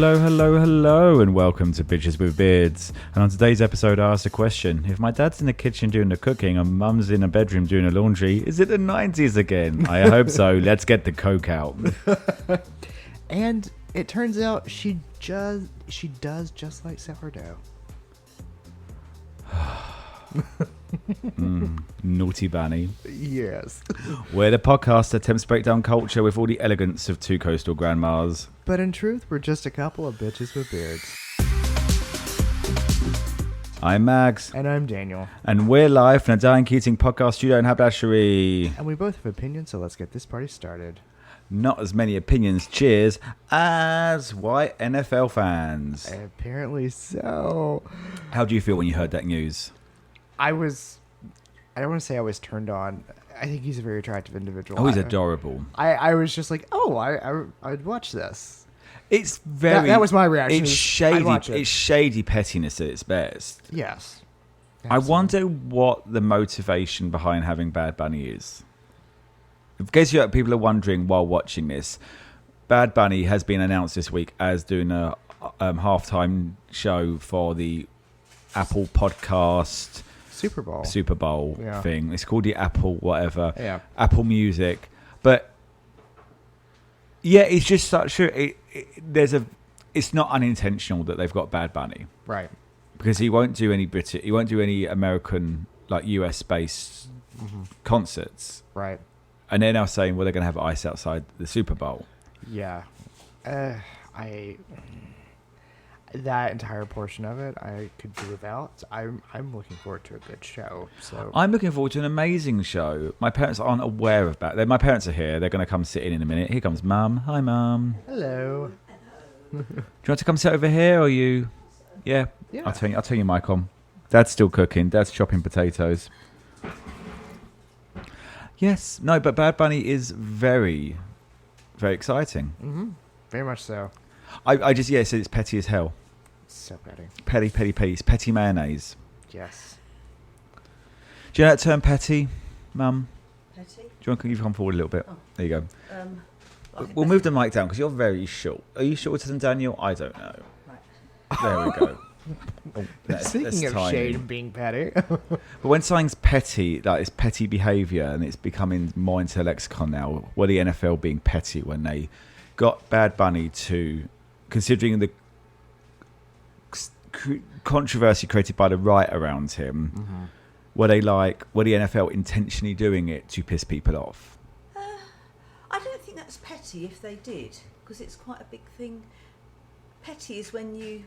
Hello, hello, hello, and welcome to Bitches with Beards. And on today's episode, I asked a question. If my dad's in the kitchen doing the cooking and mum's in a bedroom doing the laundry, is it the 90s again? I hope so. Let's get the coke out. And it turns out she does just like sourdough. Naughty Bunny. Yes. We're the podcast that attempts to break down culture with all the elegance of two coastal grandmas. But in truth, we're just a couple of bitches with beards. I'm Mags. And I'm Daniel. And we're live from the Diane Keating podcast studio in Haberdashery. And we both have opinions, so let's get this party started. Not as many opinions, cheers, as white NFL fans. Apparently so. How do you feel when you heard that news? I don't want to say I was turned on. I think he's a very attractive individual. Oh, he's adorable. I was just like, I'd watch this. It's very... That was my reaction. It's shady. It's shady pettiness at its best. Yes. Absolutely. I wonder what the motivation behind having Bad Bunny is. In case people are wondering while watching this, Bad Bunny has been announced this week as doing a halftime show for the Apple podcast Super Bowl thing. It's called the Apple whatever. Yeah. Apple Music. But yeah, it's just such a it's not unintentional that they've got Bad Bunny. Right. Because he won't do any American, like US based concerts. Right. And they're now saying, well, they're going to have ice outside the Super Bowl. Yeah. That entire portion of it, I could do without. I'm looking forward to a good show. So I'm looking forward to an amazing show. My parents aren't aware of that. My parents are here. They're going to come sit in a minute. Here comes Mum. Hi, Mum. Hello. Do you want to come sit over here, or you? Yeah. I'll turn your mic on. Dad's still cooking. Dad's chopping potatoes. Yes. No, but Bad Bunny is very, very exciting. Mm-hmm. Very much so. I just, so it's petty as hell. So petty. Petty, petty, petty. It's petty mayonnaise. Yes. Do you know that term petty, Mum? Petty? Do you want to come forward a little bit? Oh. There you go. We'll move the mic down because you're very short. Are you shorter than Daniel? I don't know. Right. There we go. Speaking of tiny. shade and being petty. But when something's petty, like it's petty behaviour, and it's becoming more into lexicon now, the NFL being petty when they got Bad Bunny to, considering the controversy created by the right around him, were the NFL intentionally doing it to piss people off? I don't think that's petty if they did, because it's quite a big thing. Petty is when you...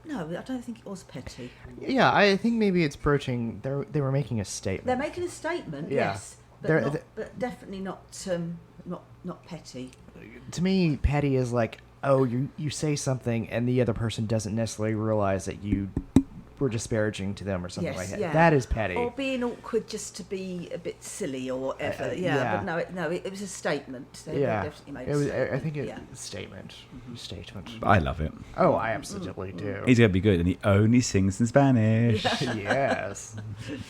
No, I don't think it was petty. Yeah, I think maybe it's broaching... They were making a statement. They're making a statement, yes, but definitely not petty. To me, petty is like, you say something and the other person doesn't necessarily realize that you were disparaging to them or something like that. Yeah. That is petty. Or being awkward just to be a bit silly or whatever. But it was a statement. They definitely made a statement. I think it's a statement. Statement. I love it. Oh, I absolutely do. He's going to be good, and he only sings in Spanish. Yes.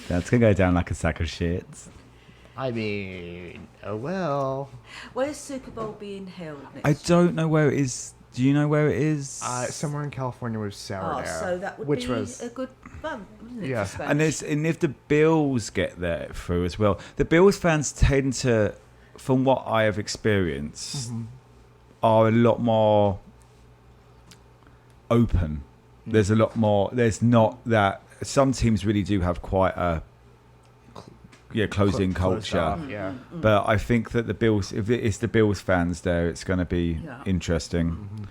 That's going to go down like a sack of shit. I mean, oh well. Where's Super Bowl being held next I don't know where it is. Do you know where it is? Somewhere in California with sourdough. So that would be a good fun, wouldn't it? Yeah. And if the Bills get there through as well, the Bills fans tend to, from what I have experienced, are a lot more open. There's a lot more. There's not that. Some teams really do have quite a closed-in culture. Yeah. But I think that the Bills, if it's the Bills fans there, it's going to be interesting.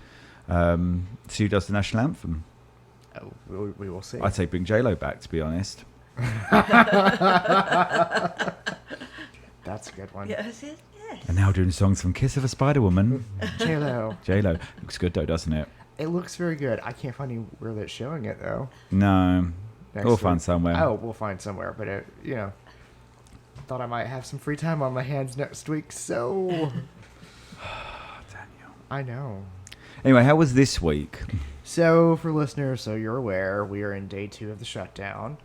See who does the national anthem. Oh, we will see. I'd say bring J-Lo back, to be honest. That's a good one. Yes. And now doing songs from Kiss of a Spider-Woman. J-Lo. J-Lo. Looks good though, doesn't it? It looks very good. I can't find anywhere that's showing it though. No. We'll Week. find somewhere. Oh, we'll find somewhere. But thought I might have some free time on my hands next week, so... Daniel. I know. Anyway, how was this week? So, for listeners, so you're aware, we are in day 2 of the shutdown.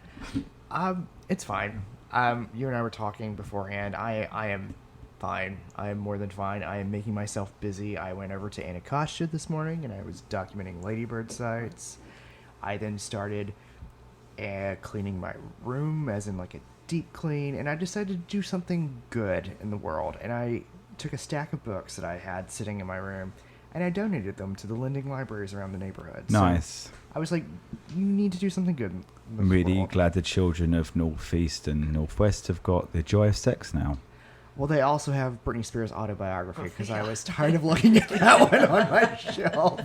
It's fine. You and I were talking beforehand. I am fine. I am more than fine. I am making myself busy. I went over to Anacostia this morning and I was documenting ladybird sites. I then started cleaning my room, as in like a deep clean, and I decided to do something good in the world. And I took a stack of books that I had sitting in my room and I donated them to the lending libraries around the neighborhood. Nice. So I was like, you need to do something good in this I'm really world. glad the children of Northeast and Northwest have got the joy of sex now. Well, they also have Britney Spears' autobiography because I was tired of looking at that one on my shelf.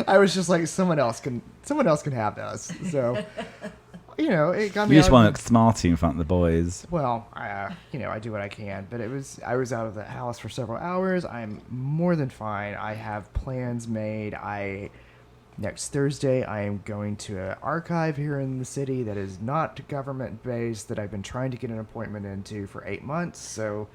I was just like, someone else can have this. So, it got me. You just out want of- to look smarty in front of the boys. Well, I do what I can, but I was out of the house for several hours. I'm more than fine. I have plans made. Next Thursday, I am going to an archive here in the city that is not government-based that I've been trying to get an appointment into for 8 months, so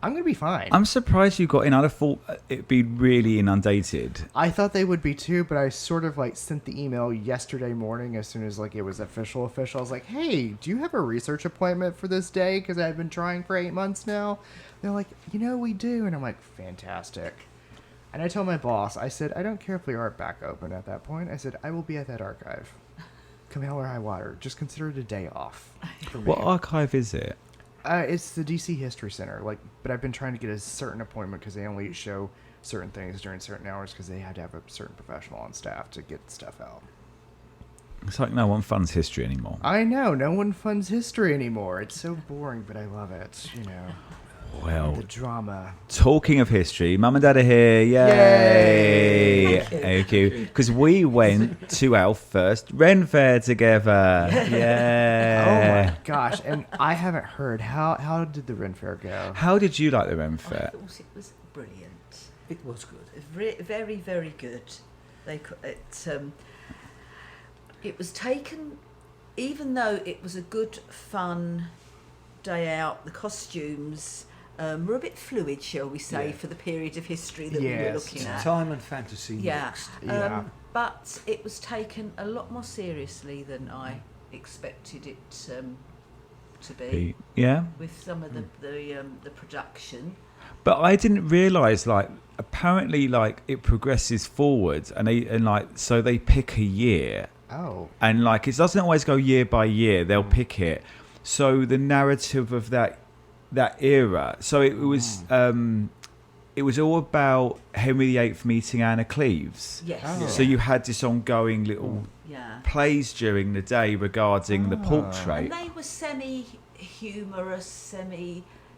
I'm going to be fine. I'm surprised you got in. I'd have thought it'd be really inundated. I thought they would be too, but I sort of sent the email yesterday morning as soon as it was official. I was like, hey, do you have a research appointment for this day? Because I've been trying for 8 months now. They're like, we do. And I'm like, fantastic. And I told my boss, I said, I don't care if we are back open at that point. I said, I will be at that archive. Come hell or high water. Just consider it a day off for me. What archive is it? It's the DC History Center. But I've been trying to get a certain appointment because they only show certain things during certain hours because they had to have a certain professional on staff to get stuff out. It's like no one funds history anymore. I know. No one funds history anymore. It's so boring, but I love it. Well, The drama. talking of history, Mum and Dad are here. Yay! Thank you. Because we went to our first Renn Fair together. Oh Yeah. my gosh. And I haven't heard. How did the Renn Fair go? How did you like the Renn I Fair? thought it was brilliant. It was good. Very, very good. It was taken, even though it was a good, fun day out. The costumes were a bit fluid, shall we say, Yeah. for the period of history that we were Yes. looking at. Time and fantasy Yeah. mixed. Yeah. But it was taken a lot more seriously than I expected it to be, Yeah. with some of the production. But I didn't realise, apparently, it progresses forwards, so they pick a year. Oh. And it doesn't always go year by year. They'll pick it. So the narrative of that era. So it was all about Henry VIII meeting Anna Cleves. Yes. Oh. So you had this ongoing little Yeah. plays during the day regarding the And portrait. they were semi-humorous,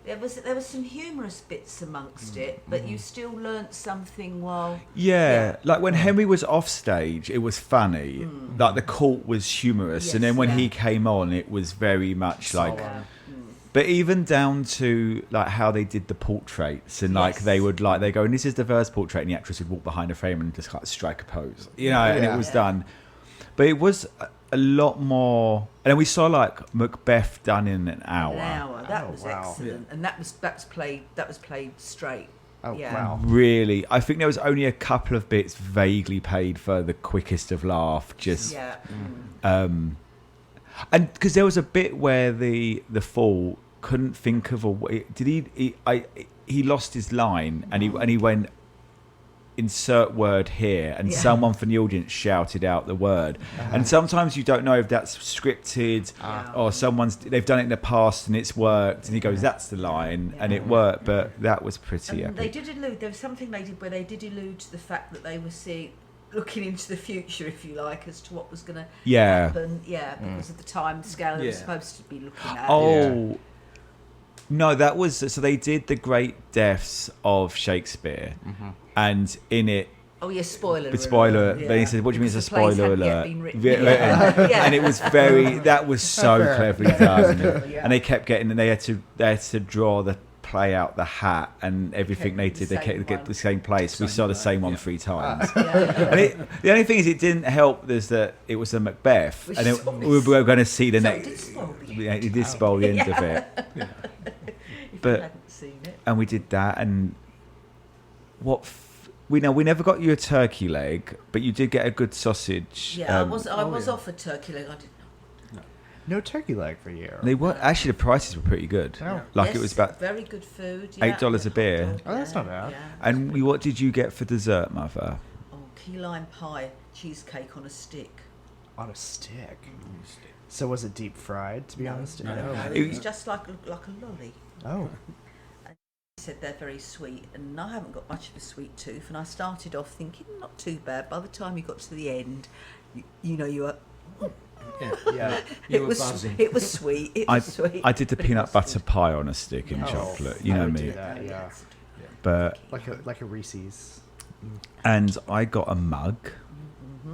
There was some humorous bits amongst it, but you still learnt something while. Yeah, when Henry was off stage, it was funny. The court was humorous, and Yes, then when yeah. he came on, it was very much Yeah. But even down to how they did the portraits, and Yes. they would they go, and this is the first portrait, and the actress would walk behind a frame and just strike a pose, and it was done. But it was a lot more, and then we saw Macbeth done in an hour. That Oh, was wow. excellent, and that was played straight. Oh, Yeah. wow. Really, I think there was only a couple of bits vaguely played for the quickest of laugh, just Yeah. and because there was a bit where the fool couldn't think of a way. Did he lost his line, and he went, insert word here, and Yeah. someone from the audience shouted out the word. And sometimes you don't know if that's scripted or they've done it in the past and it's worked, and he goes, that's the line, and it worked. But that was pretty And they epic. did allude. There was something they did where they did allude to the fact that they were looking into the future, if you like, as to what was going to Yeah. happen. Yeah, because of the time scale they were Yeah. supposed to be looking at. Oh. No, that was so they did the great deaths of Shakespeare, and in it, Oh yeah, spoiler. but spoiler. alert. Then he said, "What do you mean it's a Because the plays spoiler hadn't yet alert?" been written. Yeah, Yeah. and it was that was so Fair. cleverly done. Yeah. And they kept getting, and they had to draw the play out the hat and everything they Kept did. the They kept same get one. the same place. We Same saw the one, same one yeah. 3 times. Yeah. And the only thing is, it didn't help. There's that it was a Macbeth, Which and is we were going to see the So it next. did spoil the Yeah, it did spoil the end of it. If But- you hadn't seen it. And we did that, and we never got you a turkey leg, but you did get a good sausage. Yeah, I was yeah. offered turkey leg. I didn't know. No turkey leg for you. They were actually the prices were pretty good. Oh. Like Yes, it was about very good food. $8 a beer. Hot dog, Oh, that's not bad. Yeah. And what did you get for dessert, Mother? Oh, key lime pie, cheesecake on a stick. On a stick. So was it deep fried, to be honest? No, Oh. it was just like a lolly. Oh. He said they're very sweet, and I haven't got much of a sweet tooth. And I started off thinking not too bad. By the time you got to the end, you know you were. Yeah. You were buzzing. It was sweet. It was sweet. I did the but it peanut was butter good. pie on a stick in Oh, chocolate. You I know would me. do that, yeah. But Like a Reese's. and I got a mug,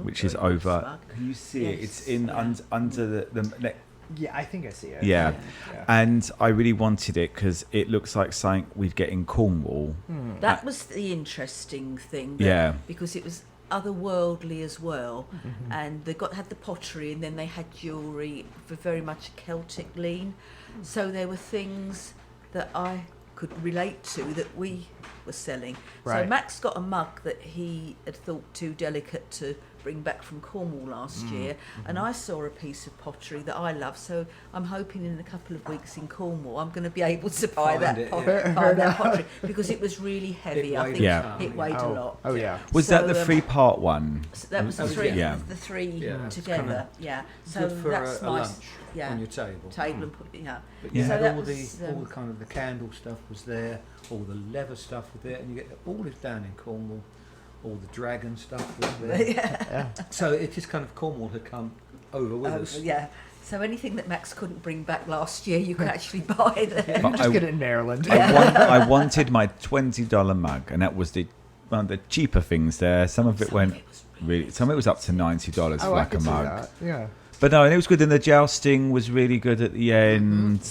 which is Very nice over. mug. Can you see it? Yes, It's in yeah. under the Yeah, I think I see it. yeah. Yeah. And I really wanted it because it looks like something we'd get in Cornwall. That was the interesting thing. that- Yeah. Because it was otherworldly as well, and they had the pottery, and then they had jewellery for very much Celtic lean. So there were things that I could relate to that we were selling. Right. So Max got a mug that he had thought too delicate to bring back from Cornwall last year, and I saw a piece of pottery that I love, so I'm hoping in a couple of weeks in Cornwall I'm going to be able to buy Find that, it, buy that pottery, because it was really heavy. I weighed think Yeah. it weighed a lot. Oh, yeah. Was So, that the 3-part one? So that was the was- three, yeah. the three Yeah, it's together. kinda Yeah, so Good for that's a nice. lunch Yeah, on your table. table and put yeah. But Yeah. you So had that all was, the kind of the candle stuff was there, all the leather stuff was there, and you get all this down in Cornwall. All the dragon stuff was there. Yeah. So it just kind of Cornwall had come over with us. Yeah. So anything that Max couldn't bring back last year, you could actually buy there. But Just get it in Maryland. I wanted my $20 mug, and that was one of the cheaper things there. Some of it went really. Some of it was up to $90 for Oh, I like a could see mug. that. Yeah. But no, and it was good. And the jousting was really good at the end.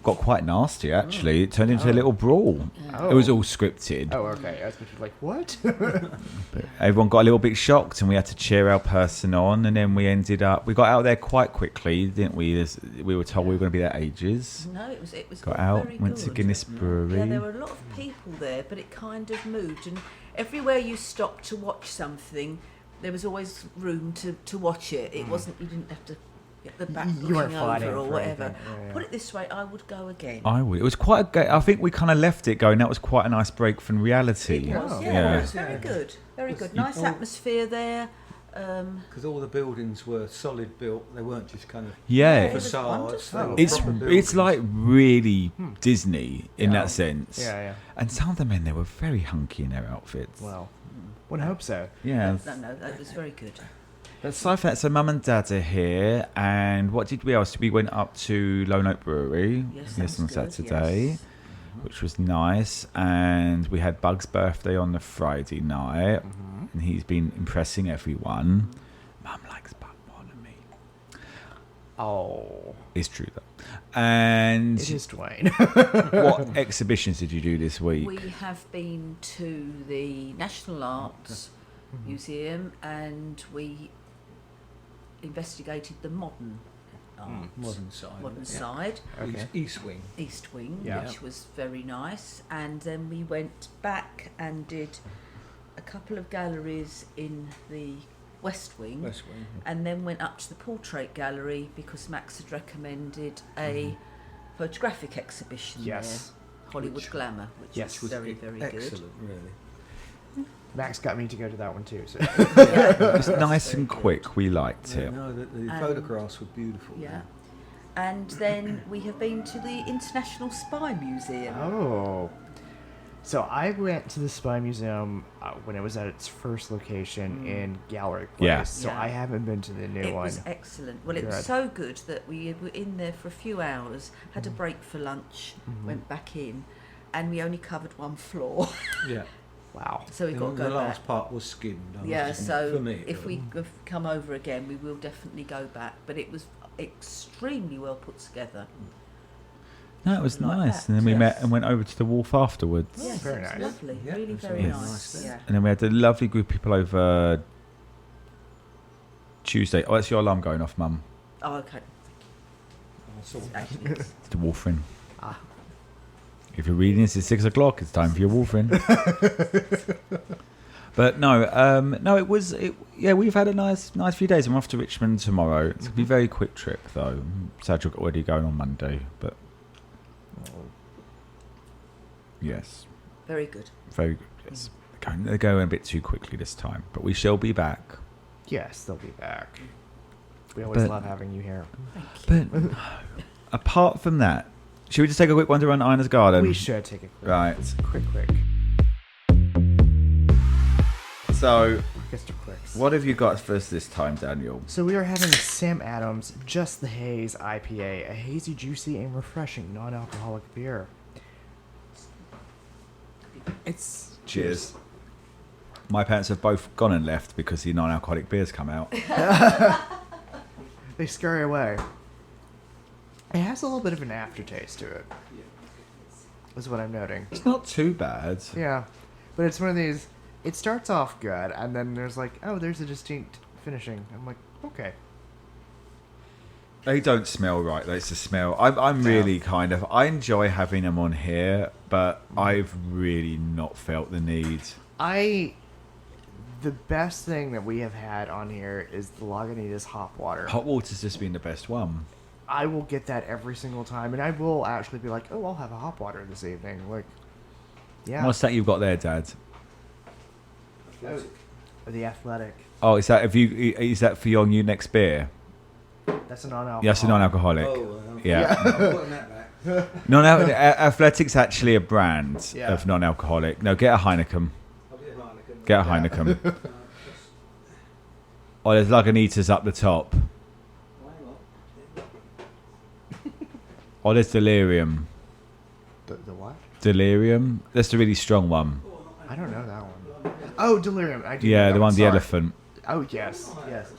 Got quite nasty actually. It turned into a little brawl. Oh. It was all scripted. Oh, okay. I was like, what? But everyone got a little bit shocked, and we had to cheer our person on. And then we got out there quite quickly, didn't we? We were told we were going to be there ages. No, it was Got all out, very went to good. Guinness Brewery. Yeah, there were a lot of people there, but it kind of moved, and everywhere you stopped to watch something, there was always room to watch it. It wasn't, you didn't have to get the back You weren't looking fighting over or for whatever. anything. Yeah, yeah. Put it this way, I would go again. I would. It was quite I think we kind of left it going. That was quite a nice break from reality. It was, Oh. yeah, Yeah. it was very good, very good. You- Nice oh. atmosphere there. Because all the buildings were solid built. They weren't just kind of Yeah. It was facades. wonderful. They were It's proper buildings. it's like really Disney in Yeah. that sense. Yeah, yeah. And some of the men, they were very hunky in their outfits. Well, one hopes so. Yeah. No, that was very good. But aside from that, so Mum and Dad are here, and what did we else? We went up to Lone Oak Brewery Yes, that was on good, Saturday, yes. which was nice, and we had Bug's birthday on the Friday night, and he's been impressing everyone. Mum likes Bug more than me. Oh. It's true though. And It is Dwayne. what exhibitions did you do this week? We have been to the National Arts Museum, and we investigated the modern art, modern side. modern Yeah. side, Okay. East wing. East Wing, Yeah. which was very nice. And then we went back and did a couple of galleries in the West Wing, West wing. and then went up to the Portrait Gallery because Max had recommended a photographic exhibition Yes. there, Hollywood Glamour, which Yes. was very, very excellent, really. Max got me to go to that one too. So. good. It was nice and quick. We liked Yeah, it. no, the And- photographs were beautiful. Yeah. And then we have been to the International Spy Museum. Oh. So I went to the Spy Museum when it was at its first location in Gallery Place. Yeah. So Yeah. I haven't been to the new It one. was excellent. Well, it Good. was so good that we were in there for a few hours, had a break for lunch, went back in, and we only covered one floor. Yeah. Wow. So we got to And go the back. last part was skimmed. Yeah, so for me, if we come over again, we will definitely go back. But it was extremely well put together. No, it was Like nice. that, And then we yes. met and went over to the wharf afterwards. Yes, very it was nice. lovely. Yeah, Really it was very really nice. nice there. Yeah. And then we had a lovely group of people over Tuesday. Oh, that's your alarm going off, Mum. Oh, okay. Actually, it's- It's the Wolfrin. Ah. If you're reading this, it's 6 o'clock. It's time for your Wolfrin. But no, yeah, we've had a nice few days. I'm off to Richmond tomorrow. It's gonna be a very quick trip though. Sad's already going on Monday, but yes, Very good. very good. Yes, they're going a bit too quickly this time, but we shall be back. Yes, they'll be back. We always But- love having you here. Thank you. But apart from that, should we just take a quick wander around Ina's garden? We should take a quick, Right. quick. So, Quickest of quicks. what have you got for us this time, Daniel? So we are having Sam Adams Just the Haze IPA, a hazy, juicy, and refreshing non-alcoholic beer. It's Cheers. My parents have both gone and left because the non-alcoholic beers come out. They scurry away. It has a little bit of an aftertaste to it. Is what I'm noting. It's not too bad. Yeah, but it's one of these. It starts off good, and then there's like, oh, there's a distinct finishing. I'm like, okay. They don't smell right. Though. It's the smell. I'm really kind of. I enjoy having them on here, but I've really not felt the need. The best thing that we have had on here is the Lagunitas hop water. Hot water's just been the best one. I will get that every single time, and I will actually be like, oh, I'll have a hop water this evening. Like, yeah. What's that you've got there, Dad? The Athletic. Oh, is that for your new next beer? That's a non-alcoholic. Yes, a non-alcoholic. Yeah. I'm putting that back. Athletic's actually a brand Yeah. of non-alcoholic. No, get a Heineken. I'll get a Heineken. Get a Heineken. Oh, there's Lagunitas up the top. Oh, there's Delirium. The what? Delirium? That's the really strong one. I don't know that one. Oh, Delirium. I do know Yeah, that the one, the sorry. elephant. Oh, yes.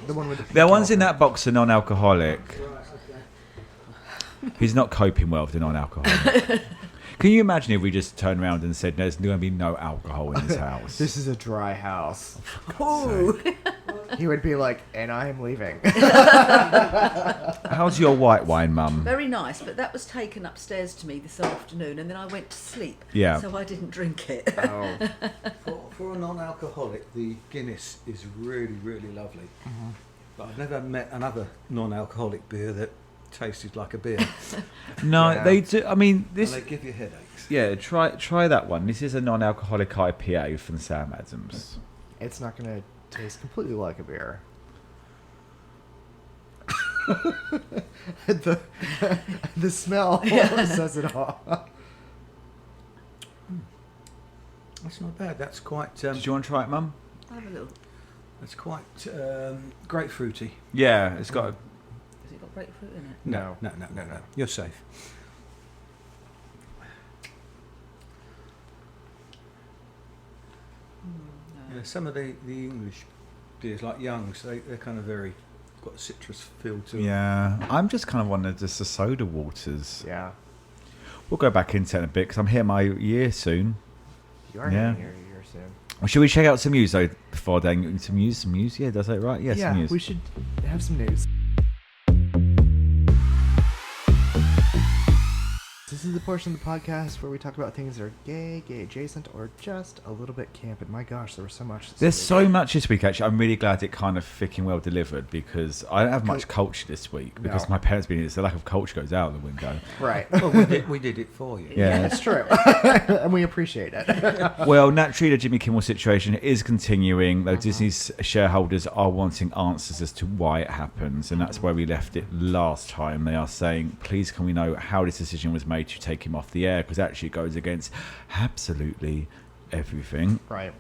The one with the The pink ones in elephant. that box are non-alcoholic. He's not coping well with the non-alcoholic. Can you imagine if we just turned around and said, there's going to be no alcohol in this house? This is a dry house. Ooh. He would be like, and I am leaving. How's your white wine, Mum? Very nice, but that was taken upstairs to me this afternoon, and then I went to sleep. Yeah. So I didn't drink it. Oh. For a non-alcoholic, the Guinness is really, really lovely. But I've never met another non-alcoholic beer that tasted like a beer. No, Yeah. they do. I mean, And this. they give you headaches. Yeah, try that one. This is a non-alcoholic IPA from Sam Adams. It's not going to taste completely like a beer. the smell says it all. That's not bad. That's quite. Did you want to try it, Mum? Have a little. That's quite grapefruity. Yeah, it's got. Has it got grapefruit in it? No. No. You're safe. No. Yeah, some of the English beers, like Young's, they're kind of very got a citrus feel to them. Yeah, I'm just kind of wanting just the soda waters. Yeah. We'll go back into it in a bit because I'm here my year soon. You are Yeah. getting here soon. Well, should we check out some news though before then? Some news. Yeah, does that right? Yeah, some news. We should have some news. This is the portion of the podcast where we talk about things that are gay adjacent, or just a little bit camp. And my gosh, there was so much. There's so much this week, actually. I'm really glad it kind of freaking well delivered because I don't have much culture this week because No. my parents been here, so the lack of culture goes out the window. Right. Well, we did it for you. Yeah. That's true. And we appreciate it. Well, naturally, the Jimmy Kimmel situation is continuing, though Disney's shareholders are wanting answers as to why it happens, and that's where we left it last time. They are saying, please can we know how this decision was made to take him off the air, because actually it goes against absolutely everything. Right.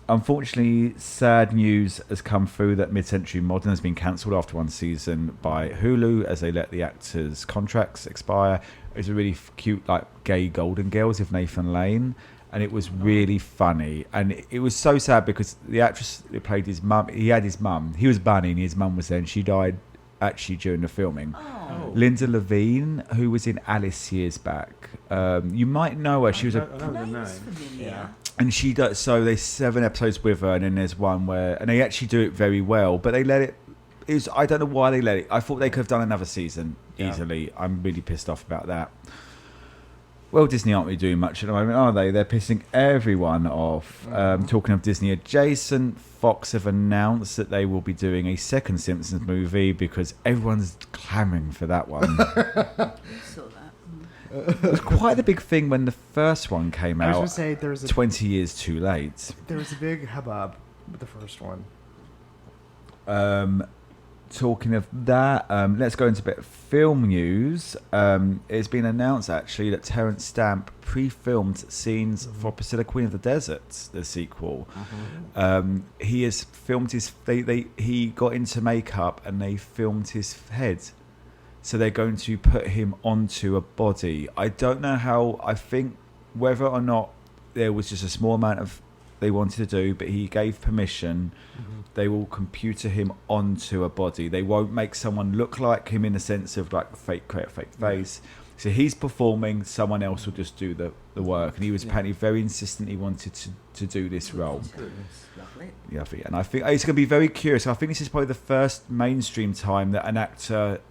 Unfortunately, sad news has come through that Mid-Century Modern has been cancelled after one season by Hulu as they let the actors' contracts expire. It was a really cute, like, gay Golden Girls with Nathan Lane, and it was really funny. And it was so sad because the actress that played his mum, he had his mum, he was Bunny and his mum was there, and she died actually during the filming. Oh. Linda Levine, who was in Alice years back. You might know her. She was I a know the Name's name. familiar. and she does. So there's 7 episodes with her, and then there's one where, and they actually do it very well. But they let it. I don't know why they let it. I thought they could have done another season easily. I'm really pissed off about that. Well, Disney aren't really doing much at the moment, are they? They're pissing everyone off. Talking of Disney adjacent, Fox have announced that they will be doing a second Simpsons movie because everyone's clamouring for that one. Saw that. It was quite the big thing when the first one came I was out. going to say there was 20 years too late. there was a big hubbub with the first one. Talking of that, let's go into a bit of film news. It's been announced actually that Terence Stamp pre-filmed scenes for Priscilla, Queen of the Desert, the sequel. He has filmed his. He got into makeup and they filmed his head, so they're going to put him onto a body. I don't know how. I think whether or not there was just a small amount of they wanted to do, but he gave permission. They will computer him onto a body. They won't make someone look like him in the sense of like create a fake face. So he's performing, someone else will just do the work. And he was apparently very insistent he wanted to do this role. Lovely. Yeah, and I think it's going to be very curious. I think this is probably the first mainstream time that an actor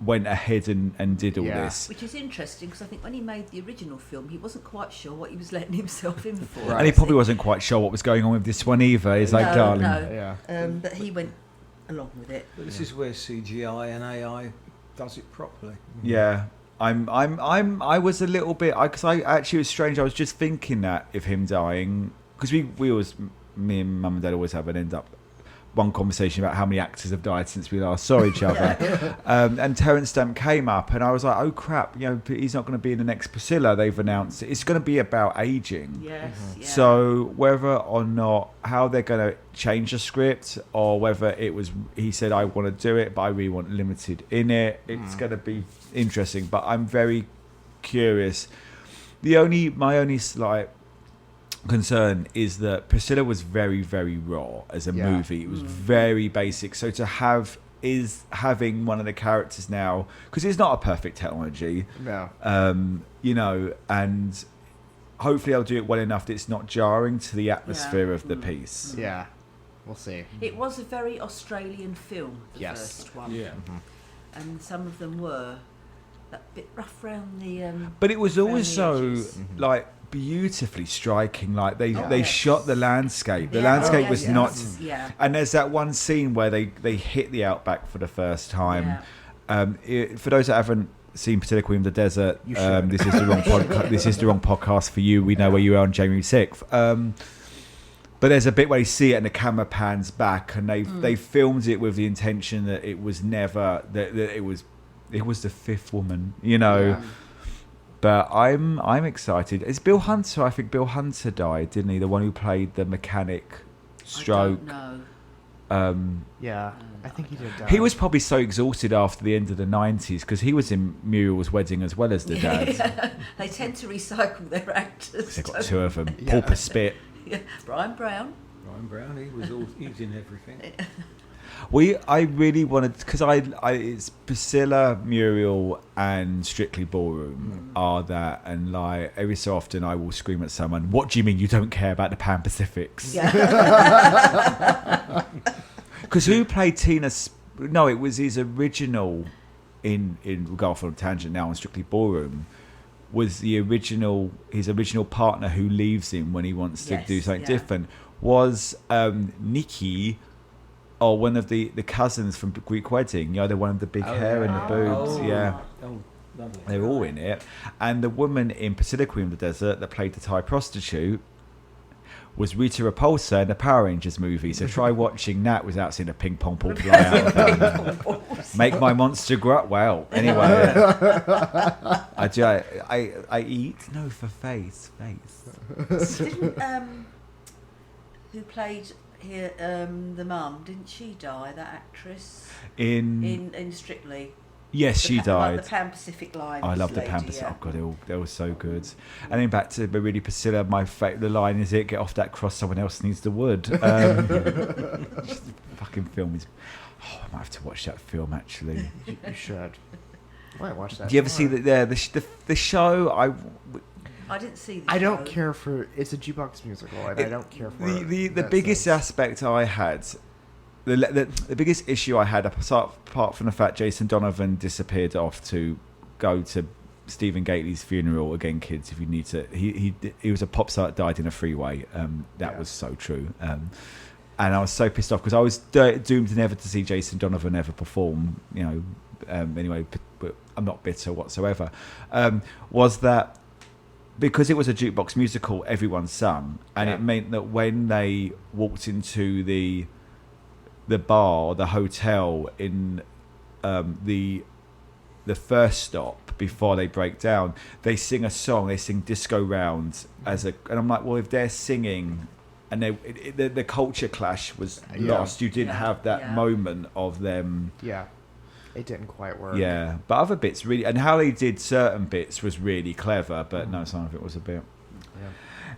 went ahead and did all this. Which is interesting because I think when he made the original film, he wasn't quite sure what he was letting himself in for. Right. And he probably wasn't quite sure what was going on with this one either. He's like, darling. No. Yeah. But he went along with it. But this is where CGI and AI does it properly. Yeah. I was a little bit, because I actually, it was strange. I was just thinking that of him dying, because we always, me and Mum and Dad always have an end up one conversation about how many actors have died since we last saw each other. And Terence Stamp came up and I was like, oh crap, he's not going to be in the next Priscilla. They've announced it's going to be about aging. Yes. Yeah. So whether or not how they're going to change the script, or whether it was he said I want to do it but I really want limited in it, it's going to be interesting. But I'm very curious. My only slight concern is that Priscilla was very, very raw as a movie. It was very basic. So to having one of the characters now, because it's not a perfect technology, No. and hopefully I'll do it well enough that it's not jarring to the atmosphere of the piece. Yeah. We'll see. It was a very Australian film, the first one. Yeah. And some of them were that bit rough around the. But it was around the also edges. like beautifully striking. Like they shot the landscape. The Yeah. landscape was not. Yeah. And there's that one scene where they hit the outback for the first time. For those that haven't seen Priscilla, Queen of the Desert, this is the wrong podcast. This is the wrong podcast for you. We know where you are on January 6th. But there's a bit where you see it and the camera pans back, and they filmed it with the intention that it was never that it was the fifth woman, Yeah. But I'm excited. It's Bill Hunter. I think Bill Hunter died, didn't he? The one who played the mechanic stroke. I don't know. Yeah. I think he did die. He was probably so exhausted after the end of the 90s because he was in Muriel's Wedding as well as the dad. They tend to recycle their actors. They've got don't two of them. Yeah. Paul Spit. Yeah. Brian Brown. Brian Brown, he's in everything. I really wanted, because it's Priscilla, Muriel, and Strictly Ballroom are that, and like every so often I will scream at someone, "What do you mean you don't care about the Pan Pacifics?" Yeah. Because who played Tina? No, it was his original in go off on a tangent now on Strictly Ballroom. Was his original partner who leaves him when he wants to do something different was Nikki, or one of the cousins from Greek Wedding. The one with the big hair and the boobs. Oh, lovely. They're all in it. And the woman in Priscilla, Queen of the Desert that played the Thai prostitute was Rita Repulsa in the Power Rangers movie. So try watching that without seeing a ping pong ball fly out of them. Make my monster grow up. Well, anyway, I eat for face. Didn't who played here the mum? Didn't she die? That actress in Strictly. Yes, she died. Like the Pan Pacific line. I love the Pan Pacific. Oh god, they were so good. And then back to really Priscilla. The line is, "Get off that cross. Someone else needs the wood." Just the fucking film is. Oh, I might have to watch that film actually. You should. I might watch that. Do you ever see the show? I didn't see the I don't show. care for. It's a jukebox musical, and I don't care for the that biggest sense. aspect I had. The biggest issue I had, apart from the fact Jason Donovan disappeared off to go to Stephen Gately's funeral again, kids. If you need to, he was a pop star that died in a freeway. That was so true. And I was so pissed off because I was doomed never to see Jason Donovan ever perform. You know, anyway, but I'm not bitter whatsoever. Was that because it was a jukebox musical, everyone sung, and it meant that when they walked into the bar or the hotel in the first stop before they break down, they sing a song. They sing "Disco Round" and I'm like, well, if they're singing. And the culture clash was lost. You didn't have that moment of them. Yeah, it didn't quite work. Yeah, but other bits really, and how they did certain bits was really clever. But no, some of it was a bit. Yeah.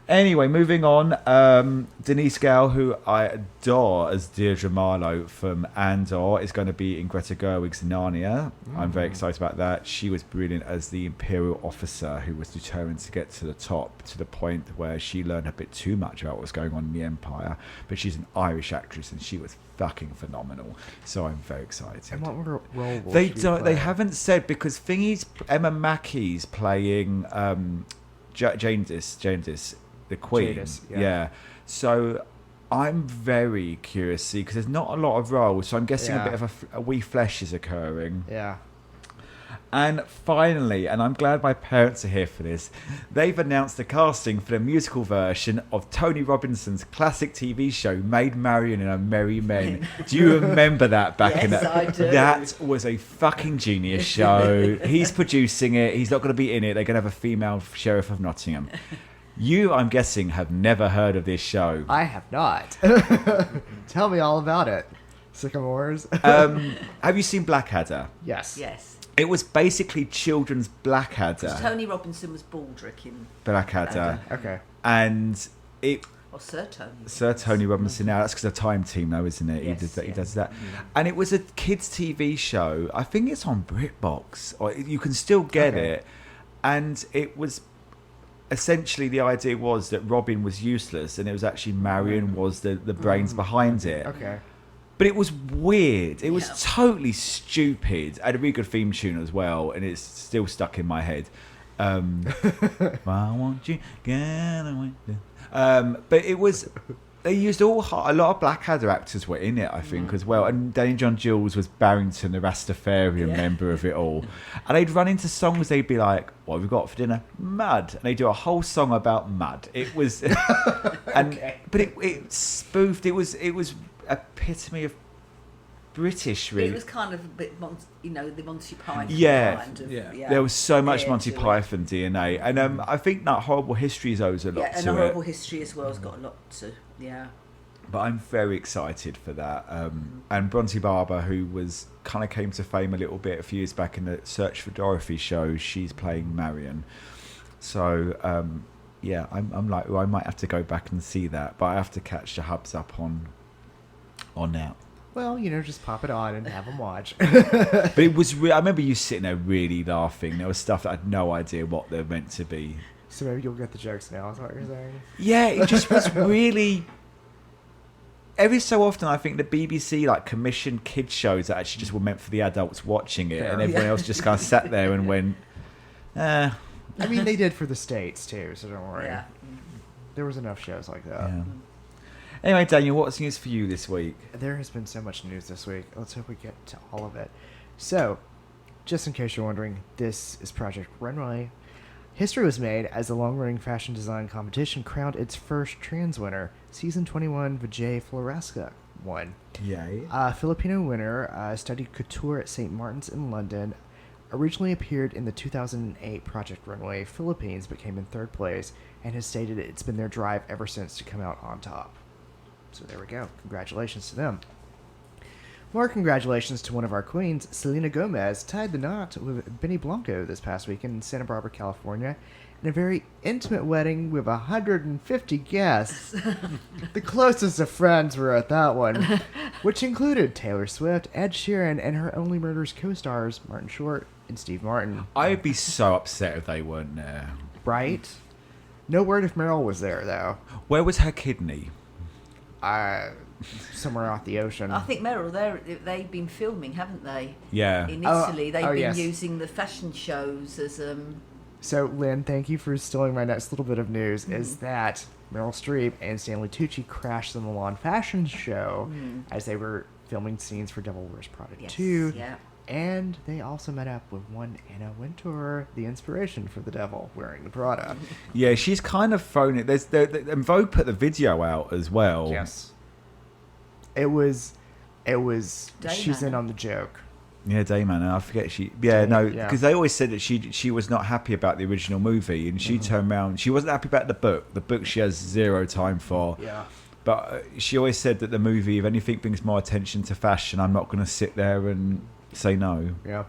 Anyway, moving on. Denise Gale, who I adore as Deirdre Marlowe from Andor, is going to be in Greta Gerwig's Narnia. I'm very excited about that. She was brilliant as the Imperial officer who was determined to get to the top, to the point where she learned a bit too much about what was going on in the Empire. But she's an Irish actress, and she was fucking phenomenal. So I'm very excited. And what role will They she don't. play? They haven't said, because Emma Mackey's playing Jandis, the Queen. Jadis, yeah. So I'm very curious to see, because there's not a lot of roles. So I'm guessing a bit of a wee flesh is occurring. Yeah. And finally, and I'm glad my parents are here for this, they've announced the casting for the musical version of Tony Robinson's classic TV show, Maid Marian and Her Merry Men. Do you remember that back in Yes, the... I do. That was a fucking genius show. He's producing it. He's not going to be in it. They're going to have a female Sheriff of Nottingham. You, I'm guessing, have never heard of this show. I have not. Tell me all about it. Sycamores. Have you seen Blackadder? Yes. Yes. It was basically children's Blackadder. Because Tony Robinson was Baldric in Blackadder. Okay. And it... Or Sir Tony. Sir Tony Robinson. Now that's because of Time Team, though, isn't it? Yes, He does that, and it was a kids' TV show. I think it's on BritBox, or you can still get it. And it was essentially, the idea was that Robin was useless, and it was actually Marion was the brains behind it. Okay. But it was weird. It was totally stupid. I had a really good theme tune as well, and it's still stuck in my head. Why won't you get away? But it was... They used a lot of Blackadder actors were in it, I think, as well. And Danny John Jules was Barrington, the Rastafarian member of it all. And they'd run into songs, they'd be like, what have we got for dinner? Mud. And they'd do a whole song about mud. It was... But it spoofed... It was epitome of British, really. It was kind of a bit, the Monty Python kind of. Yeah. There was so much flair Monty to Python DNA. And I think that Horrible Histories owes a lot and to a it. Horrible History as well has got a lot to, But I'm very excited for that. And Bronte Barber, who kind of came to fame a little bit a few years back in the Search for Dorothy show, she's playing Marion. So, I'm like, well, I might have to go back and see that, but I have to catch the hubs up on that. Well, just pop it on and have them watch. But it was I remember you sitting there really laughing. There was stuff that I had no idea what they're meant to be. So maybe you'll get the jokes now, is what you're saying? Yeah, it just was really... Every so often, I think the BBC commissioned kids shows that actually just were meant for the adults watching it, and everyone else just kind of sat there and went, I mean, they did for the States too, so don't worry. Yeah. There was enough shows like that. Yeah. Anyway, Daniel, what's news for you this week? There has been so much news this week. Let's hope we get to all of it. So, just in case you're wondering, this is Project Runway. History was made as the long-running fashion design competition crowned its first trans winner. Season 21, Vijay Floresca won. Yay. A Filipino winner studied couture at St. Martin's in London. Originally appeared in the 2008 Project Runway Philippines, but came in third place, and has stated it's been their drive ever since to come out on top. So there we go. Congratulations to them. More congratulations to one of our queens. Selena Gomez tied the knot with Benny Blanco this past weekend in Santa Barbara, California, in a very intimate wedding with 150 guests. The closest of friends were at that one, which included Taylor Swift, Ed Sheeran, and her Only Murders co-stars Martin Short and Steve Martin. I'd be so upset if they weren't there. Right? No word if Meryl was there, though. Where was her kidney? somewhere off the ocean. I think Meryl, they've been filming, haven't they? Yeah. In Italy, they've been yes. using the fashion shows as So, Lynn, thank you for stealing my next little bit of news, is that Meryl Streep and Stanley Tucci crashed the Milan fashion show as they were filming scenes for Devil Wears Prada 2. Yeah. And they also met up with one Anna Wintour, the inspiration for the devil wearing the Prada. Yeah, she's kind of thrown it. And Vogue put the video out as well. Yes. It was Dame she's in Anna. on the joke. Yeah, Dame Anna. I forget she. Yeah, no, Yeah. because they always said that she was not happy about the original movie, and she turned around. She wasn't happy about the book. The book she has zero time for. Yeah. But she always said that the movie, if anything brings more attention to fashion, I'm not going to sit there and say no. Yeah.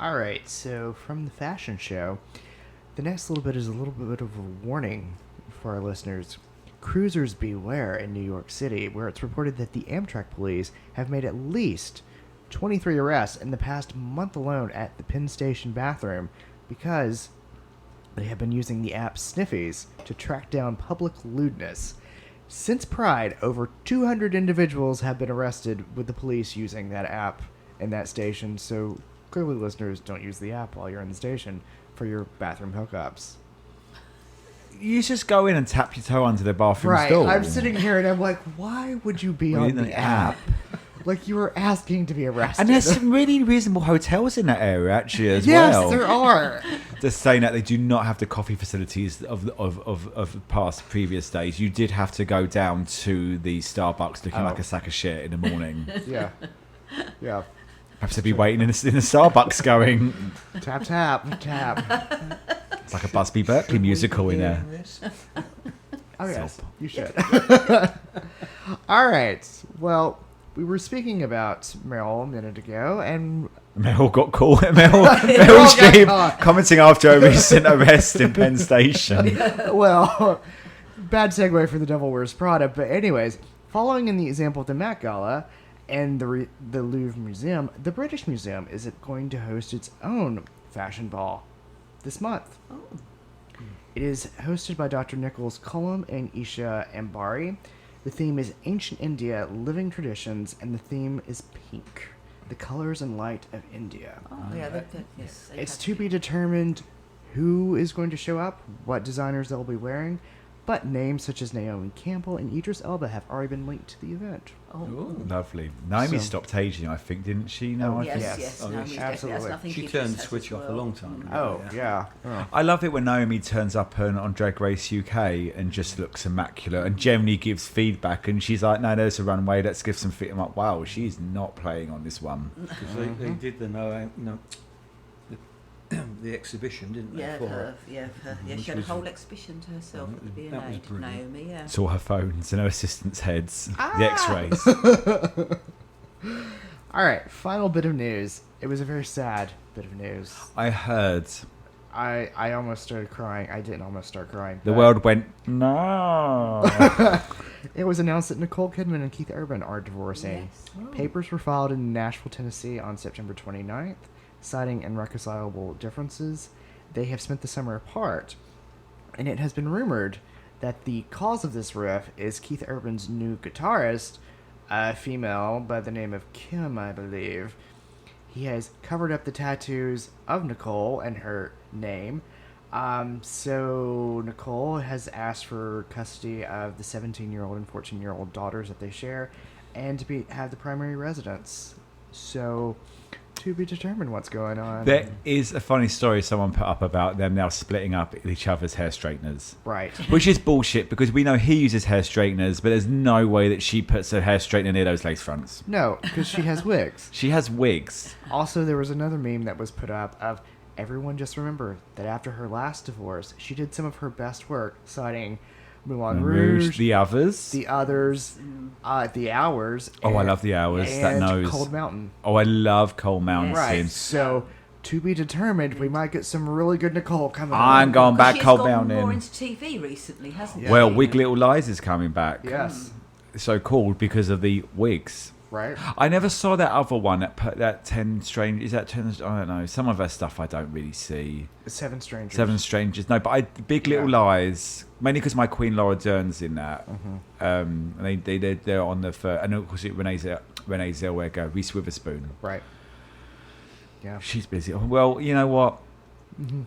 All right, so from the fashion show, the next little bit is a little bit of a warning for our listeners. Cruisers beware in New York City, where it's reported that the Amtrak police have made at least 23 arrests in the past month alone at the Penn Station bathroom because they have been using the app Sniffies to track down public lewdness. Since Pride, over 200 individuals have been arrested with the police using that app in that station, so clearly listeners don't use the app while you're in the station for your bathroom hookups. You just go in and tap your toe onto the bathroom Right, stall. I'm sitting here and I'm like, why would you be Well, on in the the app? Like you were asking to be arrested. And there's some really reasonable hotels in that area, actually, as yes, well. there are. Just saying that they do not have the coffee facilities of past previous days. You did have to go down to the Starbucks looking like a sack of shit in the morning. Yeah. Yeah. Perhaps they'd be waiting in the Starbucks going. Tap, tap, tap. It's like a Busby Berkeley musical in there. Oh, yes. Soap. You should. All right. Well, we were speaking about Meryl a minute ago, and Mel got caught. Meryl got Streep caught. commenting after a recent arrest in Penn Station. well, bad segue for The Devil Wears Prada. But anyways, following in the example of the Met Gala and the Louvre Museum, the British Museum is going to host its own fashion ball this month. Oh. It is hosted by Dr. Nicholas Cullum and Isha Ambari. The theme is Ancient India, Living Traditions, and the theme is pink, the colors and light of India. Oh, yeah, yes. they It's have to be determined who is going to show up, what designers they'll be wearing, but names such as Naomi Campbell and Idris Elba have already been linked to the event. Oh, Ooh, lovely. Naomi So- stopped aging, I think, didn't she? No, Oh, I yes, think. yes. Yes. Oh, no, yes, we absolutely. That's nothing She Idris turned the has switch as off a well. long time ago. Oh, yeah. Oh. I love it when Naomi turns up on Drag Race UK and just looks immaculate and generally gives feedback. And she's like, "No, there's a runway. Let's give some feet." I'm like, "Wow, she's not playing on this one." Because they did the exhibition, didn't they? Yeah, for her, yeah, Which she had a was- whole exhibition to herself at the B&A, that was brilliant. Naomi, yeah. It's all her phones and her assistants' heads. The X-rays. All right, final bit of news. It was a very sad bit of news. I heard I almost started crying. I didn't almost start crying. the but world went no. It was announced that Nicole Kidman and Keith Urban are divorcing. Yes. Papers were filed in Nashville, Tennessee on September 29th, citing irreconcilable differences. They have spent the summer apart, and it has been rumored that the cause of this rift is Keith Urban's new guitarist, a female by the name of Kim, I believe. He has covered up the tattoos of Nicole and her name. So Nicole has asked for custody of the 17-year-old and 14-year-old daughters that they share, and to have the primary residence. So, to be determined what's going on. There is a funny story someone put up about them now splitting up each other's hair straighteners. Right. Which is bullshit because we know he uses hair straighteners, but there's no way that she puts her hair straightener near those lace fronts. No, because she has wigs. She has wigs. Also, there was another meme that was put up of everyone just remember that after her last divorce, she did some of her best work, citing Moulin Rouge, The others. The Others, The Hours. Oh, I love The Hours. That and knows. Cold Mountain. Oh, I love Cold Mountain. Right. So, to be determined, we might get some really good Nicole coming I'm on. going back She's Cold gone Mountain. more into TV recently, hasn't Yeah. she? Well, Wig Little Lies is coming back. Yes. So called because of the wigs. Right? I never saw that other one. That 10 Strange. Is that 10? I don't know. Some of her stuff I don't really see. Seven Strangers. Seven Strangers. No, but Big Little Lies. Mainly because my Queen Laura Dern's in that. And they're on the first. And of course, Renee Zellweger, Reese Witherspoon. Right. Yeah. She's busy. Well, you know what?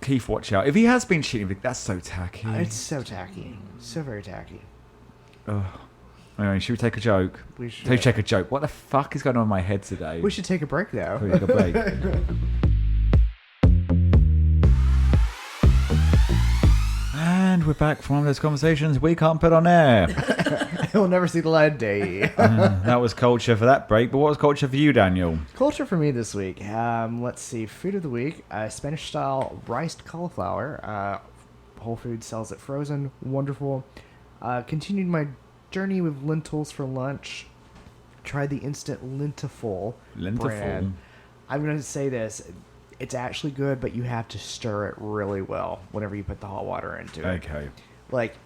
Keith, watch out. If he has been cheating, that's so tacky. It's so tacky. So very tacky. Anyway, should we take a joke? We should. Take a joke. What the fuck is going on in my head today? We should take a break now. We take a break. And we're back from one of those conversations we can't put on air. You'll never see the light of day. That was culture for that break. But what was culture for you, Daniel? Culture for me this week. Let's see. Food of the week. Spanish style riced cauliflower. Whole Foods sells it frozen. Wonderful. Continued my journey with lentils for lunch. Tried the instant lentiful brand. I'm going to say this. It's actually good, but you have to stir it really well whenever you put the hot water into it. Okay. Like,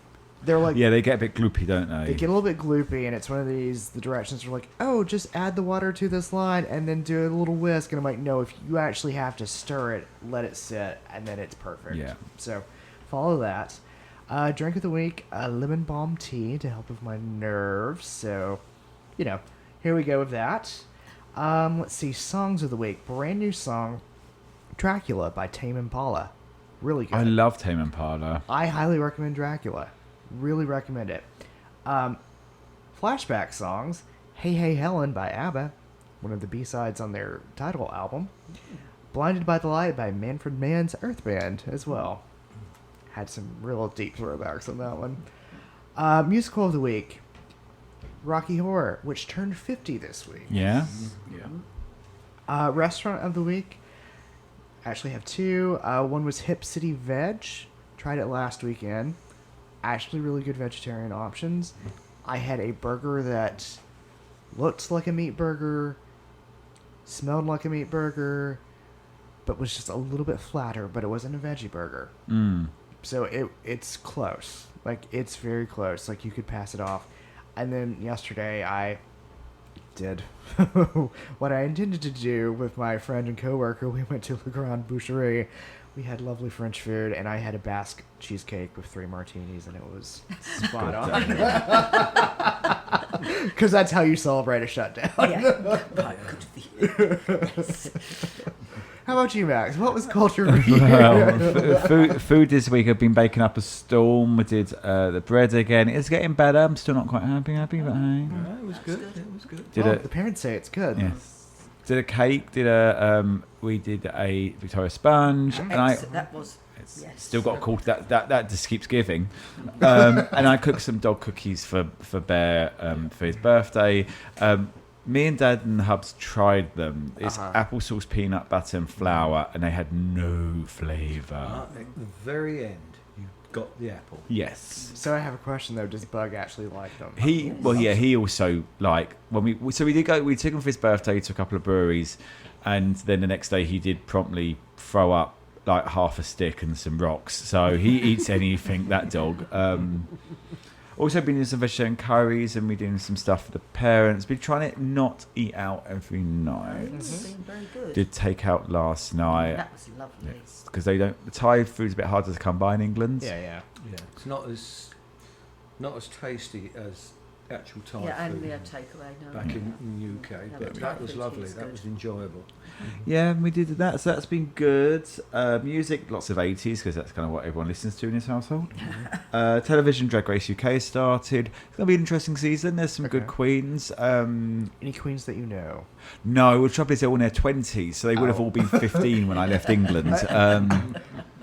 they're like... Yeah, they get a bit gloopy, don't they? They get a little bit gloopy, and it's one of these... The directions are like, oh, just add the water to this line, and then do a little whisk. And I'm like, no, if you actually have to stir it, let it sit, and then it's perfect. Yeah. So, follow that. Drink of the week, lemon balm tea to help with my nerves. So, here we go with that. Let's see, songs of the week. Brand new song, Dracula by Tame Impala. Really good. I love Tame Impala. I highly recommend Dracula. Really recommend it. Flashback songs, Hey Hey Helen by ABBA, one of the B-sides on their title album. Blinded by the Light by Manfred Mann's Earth Band as well. Had some real deep throwbacks on that one. Musical of the week, Rocky Horror, which turned 50 this week. Yeah? Restaurant of the week, actually have two. One was Hip City Veg. Tried it last weekend. Actually really good vegetarian options. I had a burger that looked like a meat burger, smelled like a meat burger, but was just a little bit flatter, but it wasn't a veggie burger. So it's close. Like, it's very close. Like, you could pass it off. And then yesterday I did what I intended to do with my friend and coworker. We went to Le Grand Boucherie. We had lovely French food, and I had a Basque cheesecake with 3 martinis, and it was spot on. Because that's how you celebrate a shutdown. Yeah. Right, good. How about you, Max? What was culture for you? Well, food this week. I've been baking up a storm. We did the bread again. It's getting better. I'm still not quite happy, but hey. No, it was good. It was good. The parents say it's good. Yes. Did a cake. We did a Victoria sponge, and That was... Yes. Still got a call. That just keeps giving. And I cooked some dog cookies for Bear for his birthday. Me and Dad and Hubs tried them. It's applesauce, peanut butter, and flour, and they had no flavour. At the very end, you got the apple. Yes. So I have a question though. Does Bug actually like them? He also when we took him for his birthday to a couple of breweries, and then the next day he did promptly throw up like half a stick and some rocks. So he eats anything, that dog. Also been doing some vegetarian curries, and we're doing some stuff for the parents. Been trying to not eat out every night. Been very good. Did take out last night. That was lovely. Because the Thai food's a bit harder to come by in England. Yeah. It's not as tasty as actual Thai Yeah, and food we had takeaway now. back in the UK, No, but Thai that was food lovely. is That good. was enjoyable. Yeah, we did that. So that's been good. Music, lots of 80s, because that's kind of what everyone listens to in this household. Television, Drag Race UK started. It's going to be an interesting season. There's some good queens. Any queens that you know? No, the trouble is they're all in their 20s, so they would have all been 15 when I left England.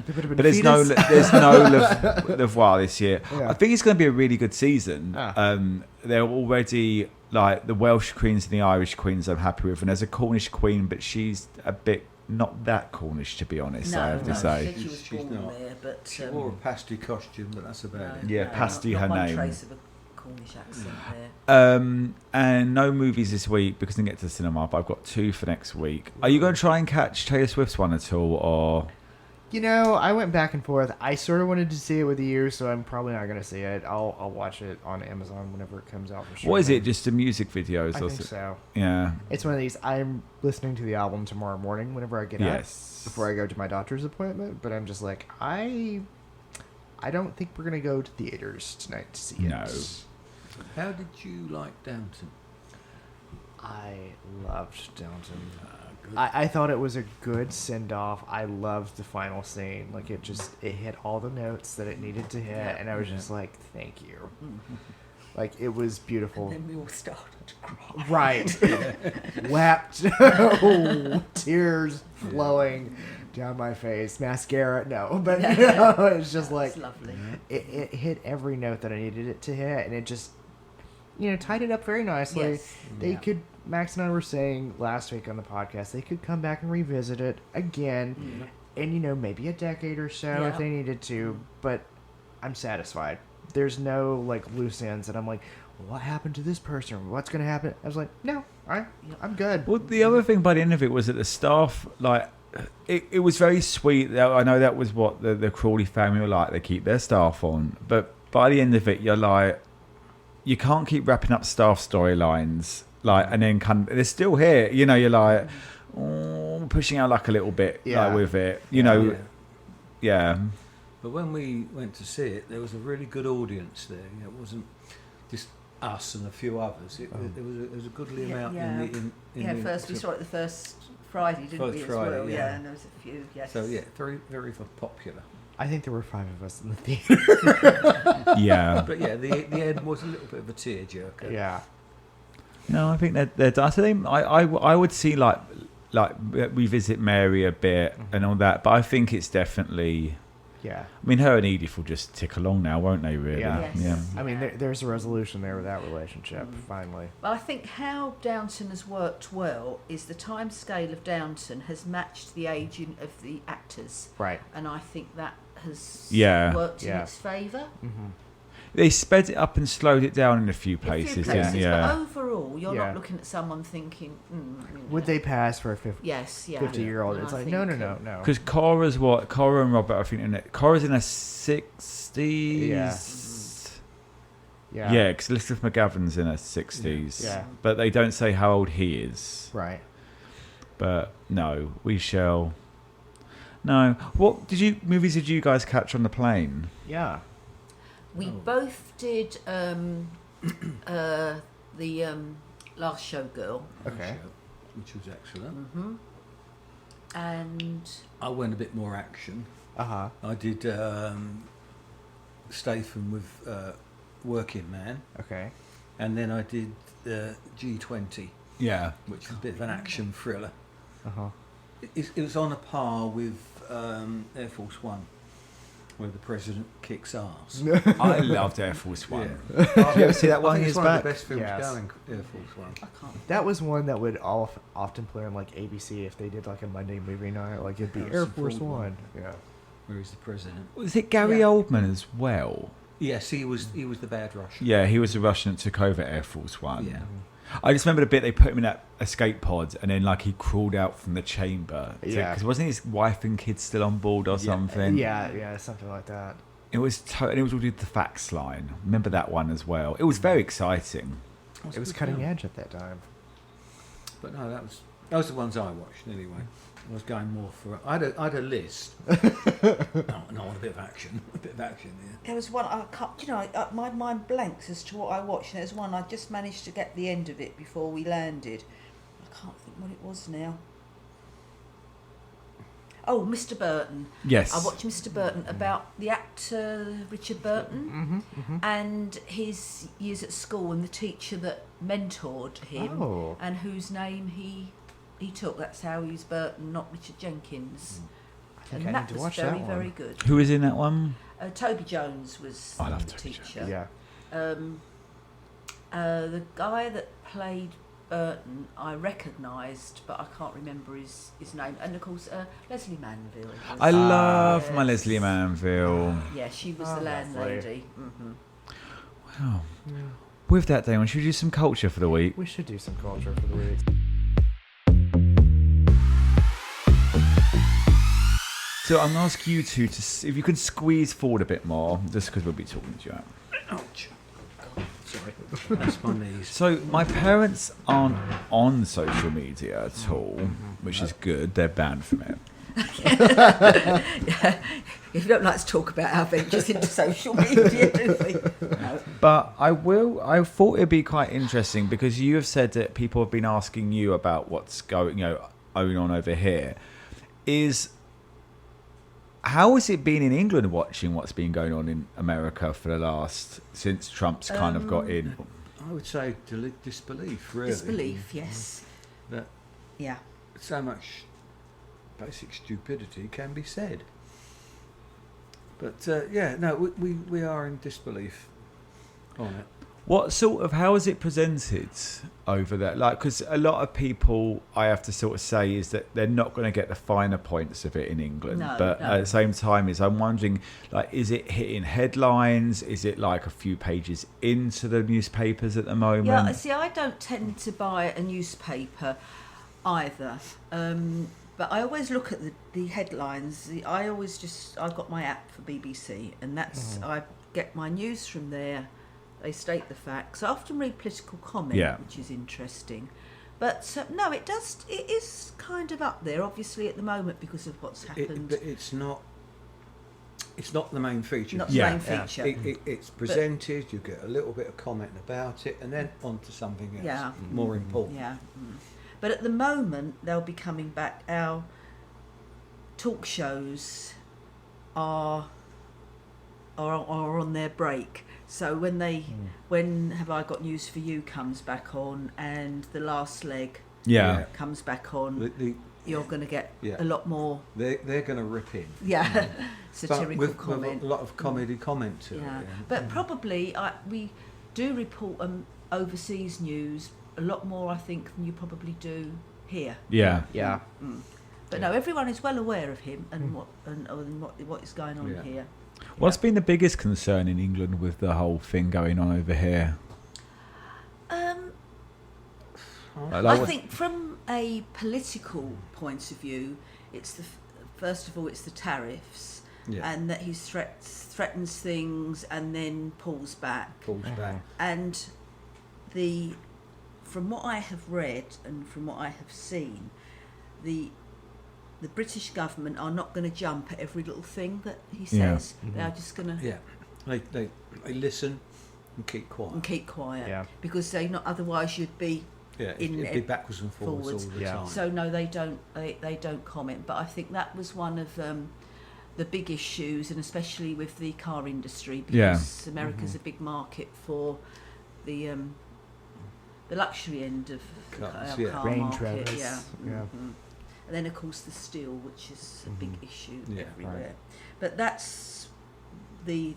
But there's no Levois this year. Yeah. I think it's going to be a really good season. They're already like the Welsh queens and the Irish queens I'm happy with, and there's a Cornish queen, but she's a bit not that Cornish, to be honest. I have to say. She was She's born not. there, but She wore a pasty costume, but that's about it. Yeah, pasty not her one name. trace of a Cornish accent there. And no movies this week because I didn't get to the cinema, but I've got 2 for next week. Are you going to try and catch Taylor Swift's one at all, or? You know, I went back and forth. I sort of wanted to see it with you, so I'm probably not going to see it. I'll watch it on Amazon whenever it comes out for sure. What is it? Just the music videos? I or think so? so. Yeah. It's one of these. I'm listening to the album tomorrow morning whenever I get up before I go to my doctor's appointment. But I'm just like, I don't think we're gonna go to theaters tonight to see it. No. How did you like Downton? I loved Downton. I thought it was a good send off. I loved the final scene. Like it hit all the notes that it needed to hit, and I was just like, thank you. Like it was beautiful. And then we all started to cry. Right. Wept. Tears flowing down my face. Mascara, no. But it's just like It's lovely. it hit every note that I needed it to hit, and it just tied it up very nicely. Yes. They could. Max and I were saying last week on the podcast they could come back and revisit it again, and maybe a decade or so if they needed to. But I'm satisfied. There's no like loose ends, and I'm like, what happened to this person? What's going to happen? I was like, no, I'm good. Well, the other thing by the end of it was that the staff, like, it was very sweet. I know that was what the Crawley family were like. They keep their staff on. But by the end of it, you're like, you can't keep wrapping up staff storylines. Like, and then they're still here. You're like, pushing our luck a little bit like, with it. Yeah. But when we went to see it, there was a really good audience there. It wasn't just us and a few others. There was a goodly amount in the First we saw it the first Friday, didn't we? First Friday, as well? yeah. And there was a few. Yes. So yeah, very, very popular. I think there were 5 of us in the theater. Yeah. But yeah, the end was a little bit of a tearjerker. Yeah. No, I think they're done. So I would see like revisit Mary a bit and all that, but I think it's definitely. Yeah. I mean, her and Edith will just tick along now, won't they? Really? Yeah. Yes. I mean, there's a resolution there with that relationship. Finally. Well, I think how Downton has worked well is the time scale of Downton has matched the aging of the actors. Right. And I think that has worked in its favour. Mm-hmm. They sped it up and slowed it down in a few places. But Yeah. overall, you're not looking at someone thinking, Would they pass for a 50-year-old? And It's I like, think, no. Because Cora's Cora and Robert, I think, Cora's in her 60s. Yeah, because Elizabeth McGavin's in her 60s. Yeah. But they don't say how old he is. Right. But no, we shall. No. What movies did you guys catch on the plane? Yeah. We both did the Last Showgirl. Okay. Which was excellent. Mm-hmm. And I went a bit more action. Uh-huh. I did Statham with Working Man. Okay. And then I did G20, Yeah. which was a bit of an action thriller. Uh-huh. It was on a par with Air Force One, where the president kicks ass. I loved Air Force One. Yeah. Did you ever see that one? I think Years it's one back? of the best films Yes. going, Air Force One. I can't. That was one that would often play on like ABC if they did like a Monday movie night. Like it'd be Air Harrison Force Ford One. Yeah. Where he's the president. Was it Gary Yeah. Oldman as well? Yes, he was the bad Russian. Yeah, he was the Russian that took over Air Force One. Yeah. I just remember the bit they put him in that escape pod, and then like he crawled out from the chamber. Yeah. Because wasn't his wife and kids still on board or something? Yeah, something like that. It was and it was all with the fax line. Remember that one as well? It was very exciting. It was cutting edge at that time. But no, those are the ones I watched anyway. I was going more for. I had a list. No, I want a bit of action. There was one I can't. My mind blanks as to what I watched. And there's one I just managed to get the end of it before we landed. I can't think what it was now. Oh, Mr. Burton. Yes. I watched Mr. Burton about the actor Richard Burton and his years at school and the teacher that mentored him and whose name he took. That's how he was Burton, not Richard Jenkins. I think And I that need to was watch very, that one. very good. Who was in that one? Toby Jones was I love the Toby teacher. Yeah. The guy that played Burton I recognised, but I can't remember his name. And of course, Leslie Manville. Was, I love my Leslie Manville. Yeah, she was the lovely. landlady. Wow. With that, Damon, should we do some culture for the week? We should do some culture for the week. So I'm going to ask you two if you can squeeze forward a bit more, just because we'll be talking to you. Ouch. Sorry. That's my knees. So my parents aren't on social media at all, which is good. They're banned from it. Yeah. If you don't like to talk about our ventures into social media, do we? No. But I thought it'd be quite interesting because you have said that people have been asking you about what's going on over here. How has it been in England watching what's been going on in America since Trump's kind of got in? I would say disbelief, really. Disbelief, yes. That Yeah. so much basic stupidity can be said. But we are in disbelief on it. How is it presented over there? Like, because a lot of people, I have to sort of say, is that they're not going to get the finer points of it in England. No, but no. at the same time, I'm wondering, like, is it hitting headlines? Is it like a few pages into the newspapers at the moment? Yeah, see, I don't tend to buy a newspaper either. But I always look at the headlines. I've got my app for BBC, and that's I get my news from there. They state the facts. I often read political comment, which is interesting. But no, it is kind of up there, obviously, at the moment because of what's happened. But it's not the main feature. Not the main feature. It's presented, you get a little bit of comment about it, and then on to something else more important. Yeah. But at the moment, they'll be coming back. Our talk shows are on their break. So when Have I Got News for You comes back on, and The Last Leg comes back on, you're going to get a lot more. They're going to rip in. Yeah, satirical with comment. A lot of comedy comment to it. Yeah, but probably we do report overseas news a lot more, I think, than you probably do here. Yeah. Yeah. But no, everyone is well aware of him and what is going on here. What's been the biggest concern in England with the whole thing going on over here? I think from a political point of view, it's first of all it's the tariffs, and that he threatens things and then pulls back. And from what I have read and from what I have seen, the British government are not going to jump at every little thing that he says. They are just going to... Yeah, they listen and keep quiet. Because otherwise you'd be... it'd be backwards and forwards all the time. So no, they don't comment. But I think that was one of the big issues, and especially with the car industry, because America's a big market for the luxury end of our car Range market. Rovers. And then, of course, the steel, which is a big issue everywhere. Right. But that's the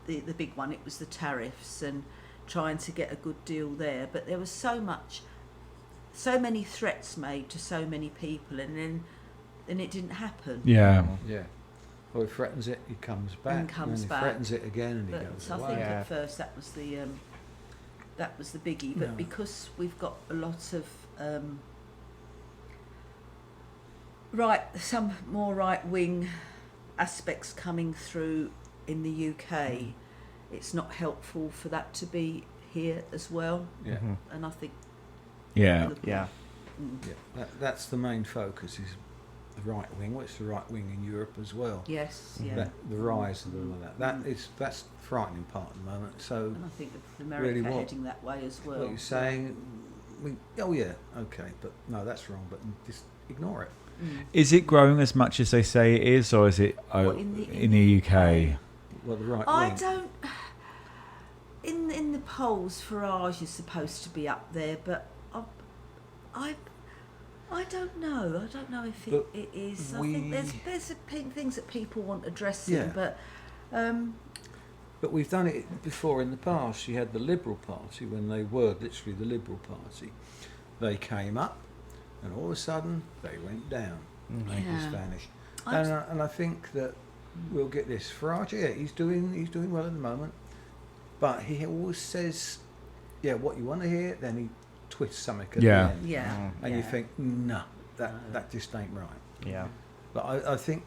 big one. It was the tariffs and trying to get a good deal there. But there was so many threats made to so many people, and then it didn't happen. Yeah. Yeah. Well, he threatens it, he comes back. And comes he back. threatens it again, and he goes I away. think at first that was the biggie. But because we've got a lot of some more right-wing aspects coming through in the UK, it's not helpful for that to be here as well. Yeah. And I think that's the main focus, is the right wing. Well, it's the right wing in Europe as well. Yes, The rise of all of that. That's the frightening part at the moment. So, and I think America really heading that way as well. what you're saying, but no, that's wrong. But just ignore it. Is it growing as much as they say it is, or is it in the UK? Well, the right I wing. don't. In the polls, Farage is supposed to be up there, but I don't know. I don't know if it is. I think there's things that people want addressing, but. But we've done it before in the past. You had the Liberal Party, when they were literally the Liberal Party. They came up, and all of a sudden they went down. They just vanished. And I think that we'll get this. Farage, he's doing well at the moment, but he always says, what you want to hear. Then he twists something at the end. And you think, no, that just ain't right. Yeah. But I think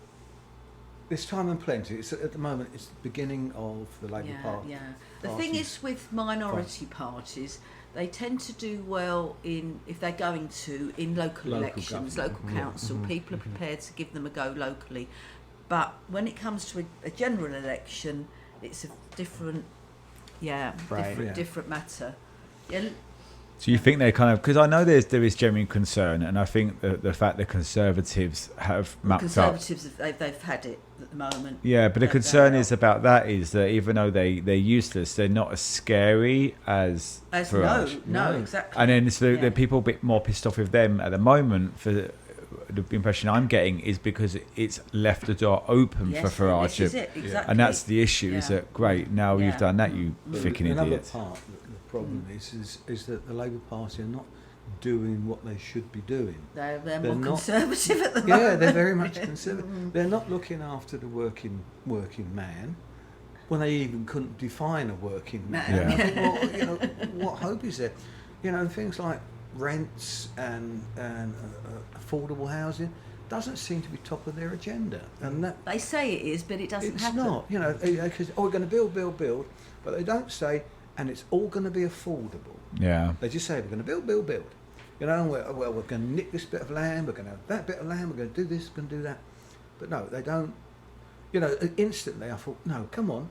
there's time and plenty. It's at the moment. It's the beginning of the Labour Party. Yeah. The thing is with minority parties, they tend to do well if they're going in local elections, local council. People are prepared to give them a go locally, but when it comes to a general election, it's a different, different matter. Yeah. So you think they kind of, because I know there is genuine concern, and I think the fact that Conservatives have mapped Conservatives, they've had it at the moment. Yeah, but the concern is about that is that even though they're useless, they're not as scary as Farage. No, exactly. And then so the people a bit more pissed off with them at the moment. For the impression I'm getting is because it's left the door open for Farage. This is it, exactly. And that's the issue. Is that great? Now you've done that, you freaking idiot. Another part. The problem is that the Labour Party are not doing what they should be doing. They're more conservative at the moment. Yeah, they're very much conservative. They're not looking after the working man when they even couldn't define a working man. Yeah. I think, well, what hope is there? Things like rents and affordable housing doesn't seem to be top of their agenda. And that they say it is, but it doesn't happen. It's not. Because we're going to build, but they don't say, and it's all going to be affordable. Yeah. They just say we're going to build. We're going to nick this bit of land, we're going to have that bit of land, we're going to do this, we're going to do that. But no, they don't. Instantly I thought, no, come on,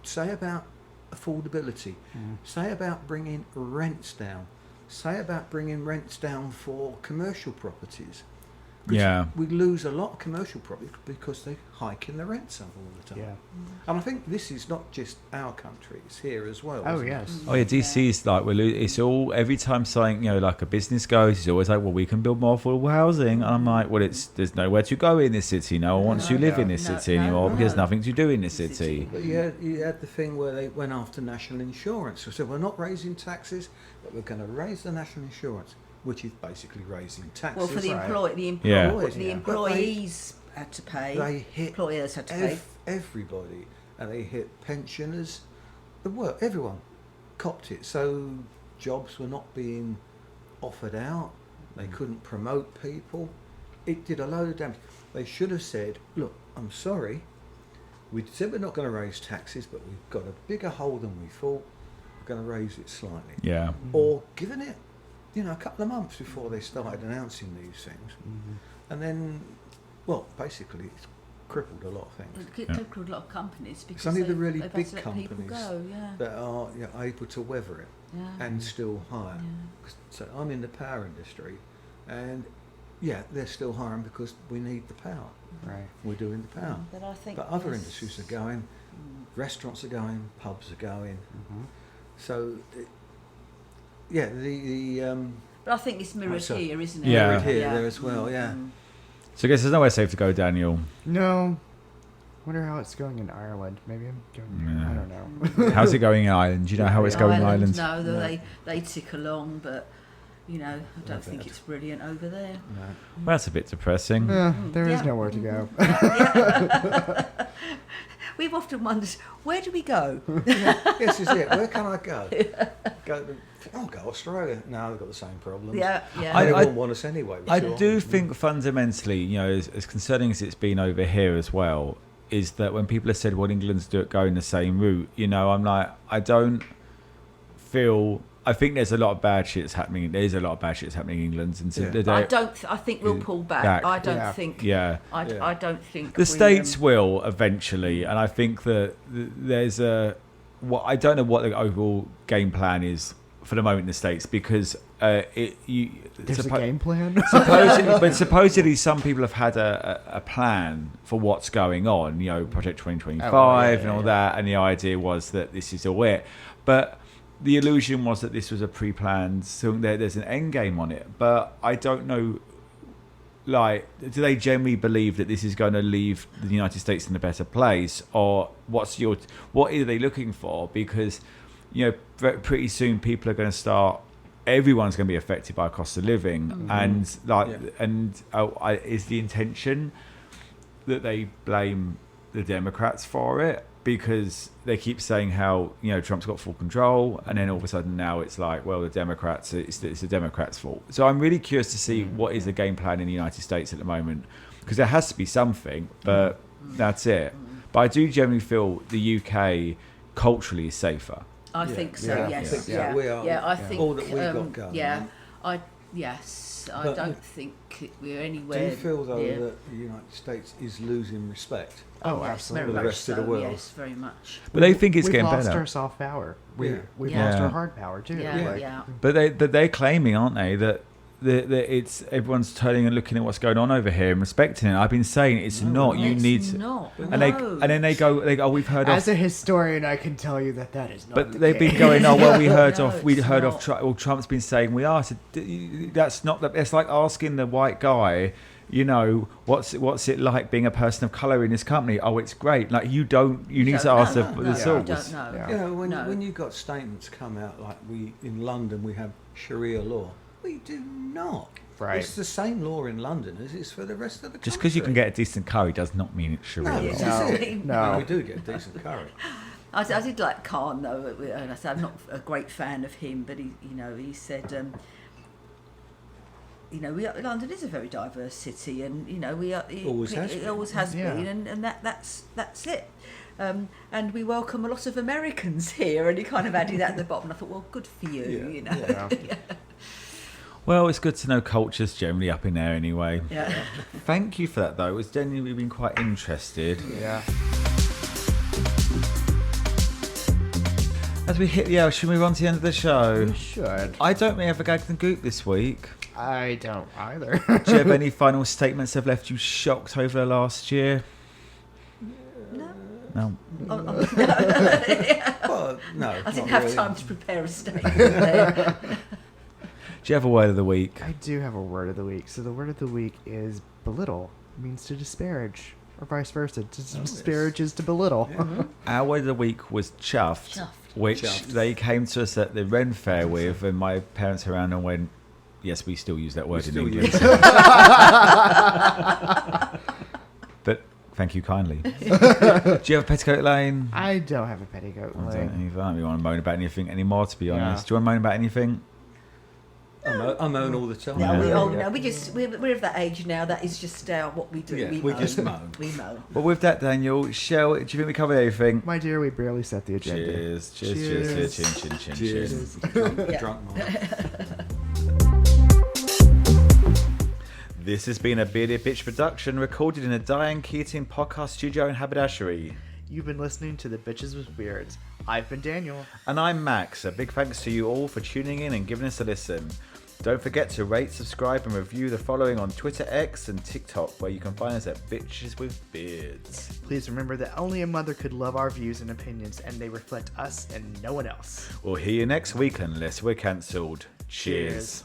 say about affordability, say about bringing rents down, say about bringing rents down for commercial properties. We lose a lot of commercial properties because they're hiking the rents up all the time. Yeah. And I think this is not just our country; it's here as well. Oh isn't yes. it? Oh yeah, DC's like it's all every time something like a business goes, it's always like, well, we can build more affordable housing. And I'm like, well, there's nowhere to go in this city. No one wants to live in this city anymore because there's nothing to do in this city. But you had the thing where they went after national insurance. So we're not raising taxes, but we're going to raise the national insurance, which is basically raising taxes. Well, for the employees had to pay. They hit employers had to pay. Everybody, and they hit pensioners. Everyone copped it. So jobs were not being offered out. They couldn't promote people. It did a load of damage. They should have said, "Look, I'm sorry. We said we're not going to raise taxes, but we've got a bigger hole than we thought. We're going to raise it slightly." Yeah. Or given it, a couple of months before they started announcing these things. And then, basically it's crippled a lot of things. It crippled a lot of companies because it's only the really they've big had to let companies people go, that are able to weather it and still hire. Yeah. So I'm in the power industry, and they're still hiring because we need the power. Right. We're doing the power. But I think other industries are going, restaurants are going, pubs are going. So, but I think it's mirrored here, isn't it? Yeah. Mirrored here, there as well, So I guess there's nowhere safe to go, Daniel. No. Wonder how it's going in Ireland. Maybe I'm going. Yeah. I don't know. How's it going in Ireland? Do you know how it's going in Ireland? No, they tick along, but I don't think it's brilliant over there. No. Well, that's a bit depressing. Yeah, there is nowhere to go. We've often wondered, where do we go? This is it. Where can I go? I'll go Australia. No, they've got the same problems. Yeah. I They won't want us anyway. I do think fundamentally, as concerning as it's been over here as well, is that when people have said, well, England's going the same route, I'm like, I don't feel... I think there's a lot of bad shit that's happening. There's a lot of bad shit that's happening in England. And I think we'll pull back. I don't think... Yeah. I don't think... The States will eventually, and I think that there's I don't know what the overall game plan is for the moment in the States, because there's a game plan. supposedly some people have had a plan for what's going on, Project 2025 and all that, and the idea was that this is all it. But the illusion was that this was a pre-planned, so there's an end game on it. But I don't know, do they generally believe that this is going to leave the United States in a better place, or what are they looking for? Because pretty soon people are going to start. Everyone's going to be affected by cost of living, and is the intention that they blame the Democrats for it? Because they keep saying how Trump's got full control, and then all of a sudden now it's like, well, the Democrats, it's the Democrats' fault. So I'm really curious to see what is the game plan in the United States at the moment, because there has to be something. But That's it. But I do generally feel the UK culturally is safer. I think so. Yeah. Yes. I think Yeah. we are. Yeah. I think all that we've got going. Yeah. Yes. I But don't think we're Do anywhere. you feel though near. that the United States is losing respect? Oh, yes, absolutely. very For the much rest of the so, world. Yes, very much. But they think it's We've getting lost better. our soft power. We've Yeah. lost Yeah. our hard power too. Yeah. Like, Yeah. But they're claiming, aren't they, that it's everyone's turning and looking at what's going on over here and respecting it. I've been saying it's not. You It's need to, not. and No. then they go, oh, we've heard As of. a historian, I can tell you that is not. But the they've been case. going, oh well, we heard No, of it's not. Trump's been saying we are. So that's not. It's like asking the white guy, what's it like being a person of color in this company? Oh, it's great. Like you need don't to ask know. the No, source. you don't know. Yeah. You know, No. when you've got statements come out like in London we have Sharia law. We do not. Right. It's the same law in London as it's for the rest of the country. Just because you can get a decent curry does not mean it's Sharia No, law. it's No. just- No. we do get decent curry. I did like Khan though, and I said I'm not a great fan of him, but he said, London is a very diverse city, and we are. Always has it been. always has Yeah. been, and that's it. And we welcome a lot of Americans here, and he kind of added that at the bottom. And I thought, well, good for you, Yeah, Yeah. Well, it's good to know culture's generally up in there anyway. Yeah. Thank you for that, though. It's genuinely been quite interested. Yeah. As we hit the hour, should we move on to the end of the show? You should. I don't really have a gag and goop this week. I don't either. Do you have any final statements that have left you shocked over the last year? No. Well, no. I didn't not have really. time to prepare a statement there. Do you have a word of the week? I do have a word of the week. So the word of the week is belittle. It means to disparage, or vice versa. To disparage is to belittle. Yeah. Our word of the week was chuffed, Chuffed. which Chuffed. they came to us at the Renn Fair with, and my parents were around and went, yes, we still use that word in still England. use it. But thank you kindly. Do you have a petticoat lane? I don't have a petticoat I don't lane. either. I don't really want to moan about anything anymore, to be Yeah. honest. Do you want to moan about anything? I moan all the time. Yeah. We're of that age now. That is just what we do. Yeah, we we moan. just moan. We moan. Well, with that, Daniel, do you think we covered everything? My dear, we barely set the agenda. Cheers, cheers, Cheers. cheers, cheers, chin, chin, chin, Cheers. chin. Yeah. Drunk man. This has been a Bearded Bitch production recorded in a Diane Keating podcast studio in Haberdashery. You've been listening to The Bitches with Beards. I've been Daniel. And I'm Max. A big thanks to you all for tuning in and giving us a listen. Don't forget to rate, subscribe and review the following on Twitter, X and TikTok, where you can find us at Bitches with Beards. Please remember that only a mother could love our views and opinions, and they reflect us and no one else. We'll hear you next week unless we're cancelled. Cheers.